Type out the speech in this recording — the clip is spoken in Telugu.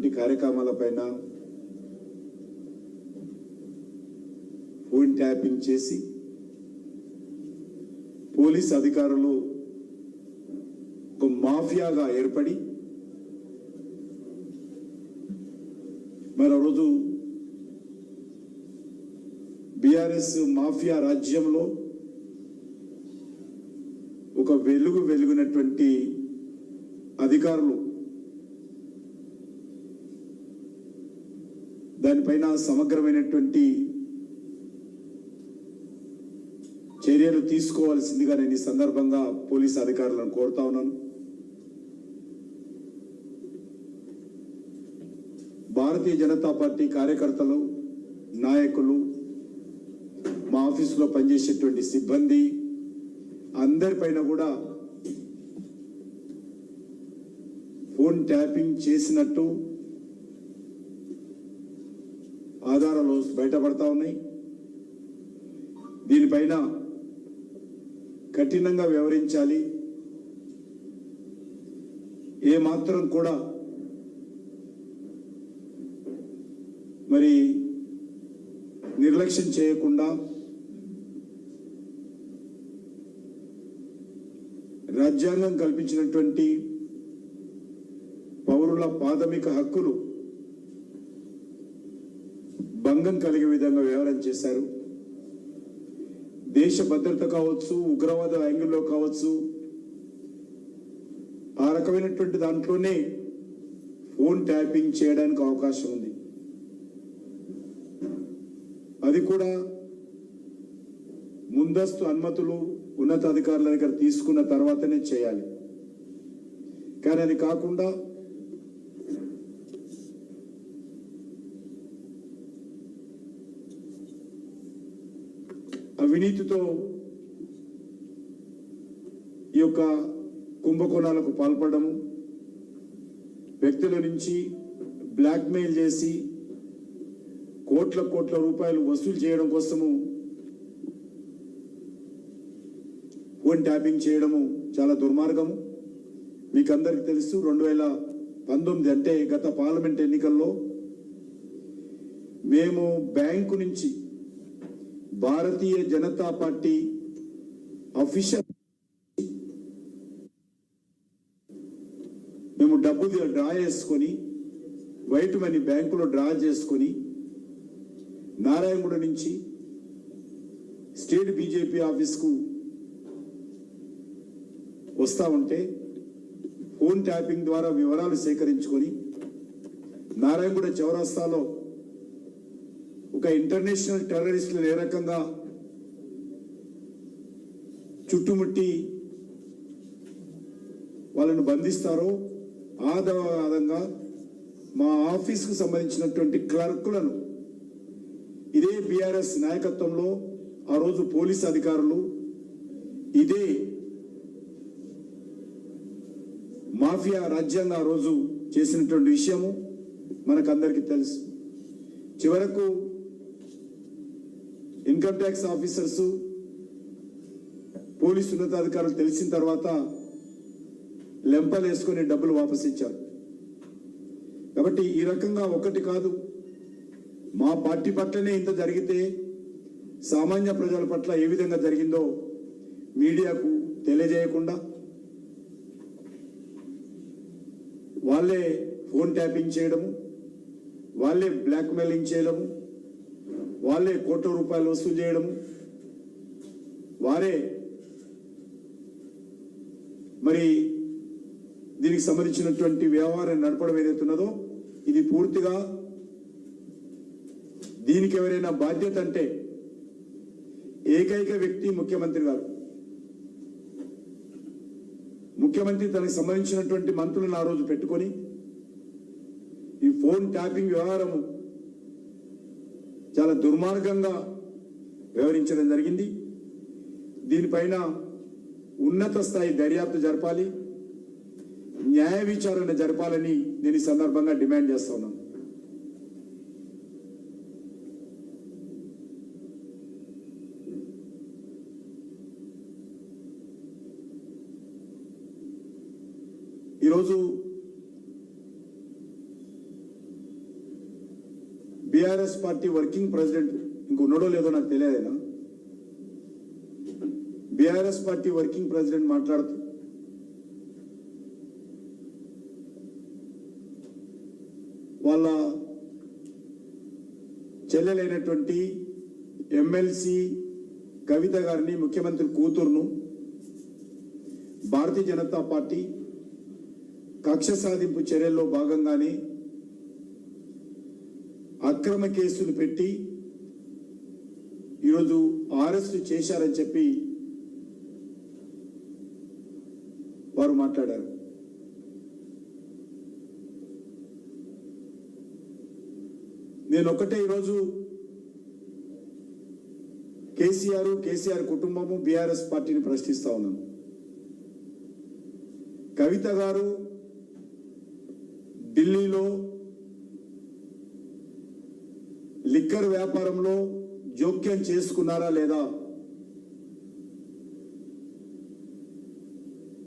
చేస్తున్నటువంటి కార్యక్రమాలపైన ఫోన్ ట్యాపింగ్ చేసి పోలీస్ అధికారులు ఒక మాఫియాగా ఏర్పడి మరో రోజు బీఆర్ఎస్ మాఫియా రాజ్యంలో ఒక వెలుగునటువంటి అధికారులు దానిపైన సమగ్రమైనటువంటి చర్యలు తీసుకోవాల్సిందిగా నేను ఈ సందర్భంగా పోలీస్ అధికారులను కోరుతా ఉన్నాను. భారతీయ జనతా పార్టీ కార్యకర్తలు, నాయకులు, మా ఆఫీసులో పనిచేసేటువంటి సిబ్బంది అందరిపైన కూడా ఫోన్ ట్యాపింగ్ చేసినట్టు ఆధారాలు బయటపడతా ఉన్నాయి. దీనిపైన కఠినంగా వ్యవహరించాలి. ఏమాత్రం కూడా మరి నిర్లక్ష్యం చేయకుండా రాజ్యాంగం కల్పించినటువంటి పౌరుల ప్రాథమిక హక్కులు భంగం కలిగే విధంగా వ్యవహారం చేశారు. దేశ భద్రత కావచ్చు, ఉగ్రవాద యాంగిల్లో కావచ్చు, ఆ రకమైనటువంటి దాంట్లోనే ఫోన్ ట్యాపింగ్ చేయడానికి అవకాశం ఉంది. అది కూడా ముందస్తు అనుమతులు ఉన్నతాధికారుల దగ్గర తీసుకున్న తర్వాతనే చేయాలి. కానీ అది కాకుండా అవినీతితో ఈ యొక్క కుంభకోణాలకు పాల్పడము, వ్యక్తుల నుంచి బ్లాక్మెయిల్ చేసి కోట్ల రూపాయలు వసూలు చేయడం కోసము ఫోన్ ట్యాపింగ్ చేయడము చాలా దుర్మార్గము. మీకు అందరికీ తెలుసు, 2019 అంటే గత పార్లమెంట్ ఎన్నికల్లో మేము బ్యాంకు నుంచి భారతీయ జనతా పార్టీ అఫీషియల్ మేము డబ్బు డ్రా చేసుకొని, వైట్ మనీ బ్యాంకులో డ్రా చేసుకొని నారాయణగూడ నుంచి స్టేట్ బీజేపీ ఆఫీస్కు వస్తా ఉంటే ఫోన్ ట్యాపింగ్ ద్వారా వివరాలు సేకరించుకొని నారాయణగూడ చౌరస్తాలో ఒక ఇంటర్నేషనల్ టెర్రరిస్టులు ఏ రకంగా చుట్టుముట్టి వాళ్ళను బంధిస్తారో ఆధారంగా మా ఆఫీస్కు సంబంధించినటువంటి క్లర్కులను ఇదే బీఆర్ఎస్ నాయకత్వంలో ఆ రోజు పోలీస్ అధికారులు ఇదే మాఫియా రాజ్యాంగం ఆ రోజు చేసినటువంటి విషయము మనకందరికీ తెలుసు. చివరకు ఇన్కమ్ ట్యాక్స్ ఆఫీసర్స్, పోలీసు ఉన్నతాధికారులు తెలిసిన తర్వాత లెంపలు వేసుకొని డబ్బులు వాపసు ఇచ్చారు. కాబట్టి ఈ రకంగా ఒకటి కాదు, మా పార్టీ పట్లనే ఇంత జరిగితే సామాన్య ప్రజల పట్ల ఏ విధంగా జరిగిందో మీడియాకు తెలియజేయకుండా వాళ్ళే ఫోన్ ట్యాపింగ్ చేయడము, వాళ్ళే బ్లాక్మెయిలింగ్ చేయడము, వాళ్ళే కోట్ల రూపాయలు వసూలు చేయడము, వారే మరి దీనికి సంబంధించినటువంటి వ్యవహారం నడపడం ఏదైతున్నదో ఇది పూర్తిగా దీనికి ఎవరైనా బాధ్యత అంటే ఏకైక వ్యక్తి ముఖ్యమంత్రి గారు. ముఖ్యమంత్రి తనకు సంబంధించినటువంటి మంత్రులను ఆ రోజు పెట్టుకొని ఈ ఫోన్ ట్యాపింగ్ వ్యవహారము చాలా దుర్మార్గంగా వ్యవహరించడం జరిగింది. దీనిపైన ఉన్నత స్థాయి దర్యాప్తు జరపాలి, న్యాయ విచారణ జరపాలని నేను ఈ సందర్భంగా డిమాండ్ చేస్తా ఉన్నాను. ఈరోజు బీఆర్ఎస్ పార్టీ వర్కింగ్ ప్రెసిడెంట్ ఇంకొన్నడో లేదో నాకు తెలియదేనా, బీఆర్ఎస్ పార్టీ వర్కింగ్ ప్రెసిడెంట్ మాట్లాడుతూ వాళ్ళ చెల్లెలైనటువంటి ఎమ్మెల్సీ కవిత గారిని, ముఖ్యమంత్రి కూతురును భారతీయ జనతా పార్టీ కక్ష సాధింపు చర్యల్లో భాగంగానే అక్రమ కేసులు పెట్టి ఈరోజు అరెస్టు చేశారని చెప్పి వారు మాట్లాడారు. నేను ఒకటే ఈరోజు కేసీఆర్ కుటుంబము బీఆర్ఎస్ పార్టీని ప్రశ్నిస్తా ఉన్నాను. కవిత గారు ఢిల్లీలో లిక్కర్ వ్యాపారంలో జోక్యం చేసుకున్నారా లేదా